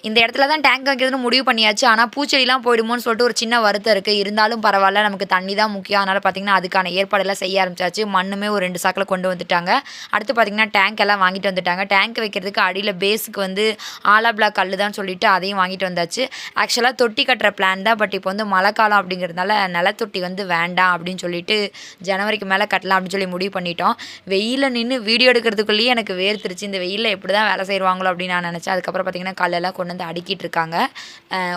இந்த இடத்துல தான் டேங்க் வைக்கிறதுன்னு முடிவு பண்ணியாச்சு. ஆனா பூச்செடிலாம் போயிடுமோன்னு சொல்லிட்டு ஒரு சின்ன வருத்தம் இருக்கு. இருந்தாலும் பரவால்ல. நமக்கு தண்ணி தான் முக்கியம். அதனால பார்த்தீங்கன்னா, அதுக்கான ஏற்பாடெல்லாம் செய்ய ஆரம்பிச்சாச்சு. மண்ணுமே ஒரு 2 சாக்குல கொண்டு வந்துட்டாங்க. அடுத்து பார்த்தீங்கன்னா, டேங்க் எல்லாம் வாங்கிட்டு வந்துட்டாங்க. டேங்க் வைக்கிறதுக்கு அடியில பேஸுக்கு வந்து ஆலா பிளாக் கல்லு தான் சொல்லிட்டு அதையும் வாங்கிட்டு வந்தாச்சு. ஆக்சுவலா தொட்டி கட்டுற பிளான் தான். பட் இப்போ வந்து மழைக்காலம் அப்படிங்கிறதுனால நிலத்தொட்டி வந்து வேண்டாம் அப்படின்னு சொல்லிட்டு ஜனவரிக்கு மேல கட்டலாம் அப்படின்னு சொல்லி முடிவு பண்ணிட்டோம். வெயில்ல நின்னு வீடியோ எடுக்கிறதுக்குள்ளேயே எனக்கு வேர்த்துருச்சு. இந்த வெயில்ல எப்படிதான் வேலை செய்வாங்களோ அப்படின்னு நான் நினைச்சேன். அதுக்கப்புறம் பார்த்தீங்கன்னா, கல்லெல்லாம் கொண்டு வந்து அடுக்கிட்டு இருக்காங்க.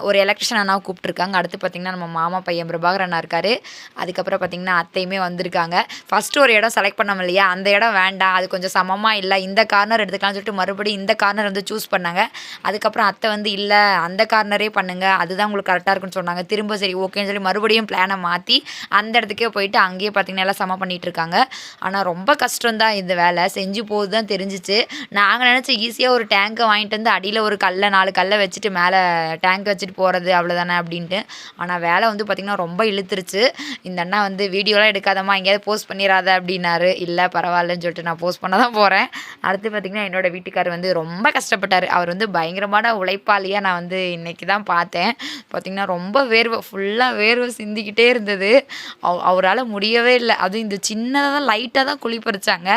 ஒரு எலக்ட்ரிஷியன் அண்ணாவை கூப்பிட்டுருக்காங்க. அடுத்து பார்த்தீங்கன்னா, நம்ம மாமா பையன் பிரபாகர் அண்ணா இருக்காரு. அதுக்கப்புறம் பார்த்தீங்கன்னா, அத்தையுமே வந்திருக்காங்க. ஃபர்ஸ்ட்டு ஒரு இடம் செலக்ட் பண்ணோம் இல்லையா, அந்த இடம் வேண்டாம், அது கொஞ்சம் சமமா இல்ல, இந்த கார்னர் எடுத்துக்கலாம்னு சொல்லிட்டு மறுபடியும் இந்த கார்னர் வந்து சூஸ் பண்ணாங்க. அதுக்கப்புறம் அத்தை வந்து இல்ல அந்த கார்னரே பண்ணுங்க, அதுதான் உங்களுக்கு கரெக்டா இருக்குன்னு சொன்னாங்க. திரும்ப சரி ஓகேன்னு சொல்லி மறுபடியும் பிளானை மாத்தி அந்த இடத்துக்கே போயிட்டு அங்கேயே பார்த்தீங்கன்னா, எல்லாம் சம பண்ணிட்டு இருக்காங்க. ஆனா ரொம்ப கஷ்டம் தான் இந்த வேலை. செஞ்சு போது தான் தெரிஞ்சுச்சு. நாங்க நினைச்சோம் ஈஸியா ஒரு டேங்கை வாங்கிட்டு வந்து அடியில ஒரு கல்ல 4 கல்ல வச்சுட்டு மேல டேங்க் வச்சுட்டு போறது அவ்வளோதானே அப்படின்ட்டு. ஆனா வேலை வந்து பார்த்தீங்கன்னா, ரொம்ப இழுத்துருச்சு. இந்த அண்ணா வந்து வீடியோலாம் எடுக்காதம்மா எங்கேயாவது போஸ்ட் பண்ணிறாத அப்படின்னாரு. இல்ல பரவாயில்லன்னு சொல்லிட்டு நான் போஸ்ட் பண்ண தான் போறேன். அடுத்து பார்த்தீங்கன்னா, என்னோட வீட்டுக்காரர் வந்து ரொம்ப கஷ்டப்பட்டாரு. அவர் வந்து பயங்கரமான உழைப்பாளியா நான் வந்து இன்னைக்கு தான் பார்த்தேன். பார்த்தீங்கன்னா, ரொம்ப வேர்வை ஃபுல்லா வேர்வை சிந்திக்கிட்டே இருந்தது. அவரால முடியவே இல்ல. அதுவும் இந்த சின்னதா தான் லைட்டா தான் குழி பறிச்சாங்க.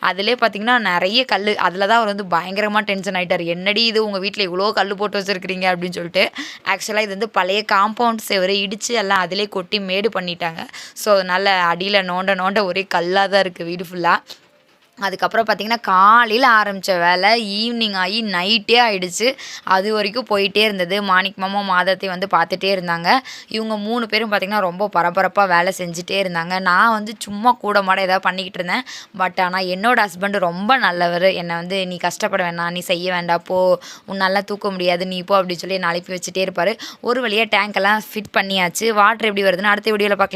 அதிலயே பார்த்தீங்கன்னா, நெறைய கல்லு. அதில தான் அவர் வந்து பயங்கரமா டென்ஷன் ஆயிட்டாரு. "என்னடி இது உங்க வீட்ல இவ்ளோ கல்லு போட்டு வச்சிருக்கிறீங்க?" அப்படின்னு சொல்லிட்டு. ஆக்சுவலா இது வந்து பழைய காம்பவுண்ட் செவுரு இடிச்சு எல்லாம் அதிலயே கொட்டி மேடு பண்ணிட்டாங்க. ஸோ, அதனால அடியில நோண்ட நோண்ட ஒரே கல்லா தான் இருக்கு வீடு ஃபுல்லா. அதுக்கப்புறம் பார்த்தீங்கன்னா, காலையில ஆரம்பிச்ச வேலை ஈவினிங் ஆகி நைட்டே ஆயிடுச்சு. அது வரைக்கும் போயிட்டே இருந்தது. மாணிக் மாமாவும் மாதத்தையும் வந்து பார்த்துட்டே இருந்தாங்க. இவங்க 3 பேரும் பார்த்தீங்கன்னா, ரொம்ப பரபரப்பா வேலை செஞ்சுட்டே இருந்தாங்க. நான் வந்து சும்மா கூட மாட ஏதாவது பண்ணிக்கிட்டு இருந்தேன். பட் ஆனா என்னோட ஹஸ்பண்ட் ரொம்ப நல்லவரு. என்ன வந்து "நீ கஷ்டப்பட வேணாம், நீ செய்ய வேண்டாம் போ. உன்னாலலாம் தூக்க முடியாது, நீ போ" அப்படின்னு சொல்லி என்ன அனுப்பி வச்சுட்டே இருப்பாரு. ஒரு வழியா டேங்க் எல்லாம் ஃபிட் பண்ணியாச்சு. வாட்டர் எப்படி வருதுன்னு அடுத்த வீடியோல பார்க்கலாம்.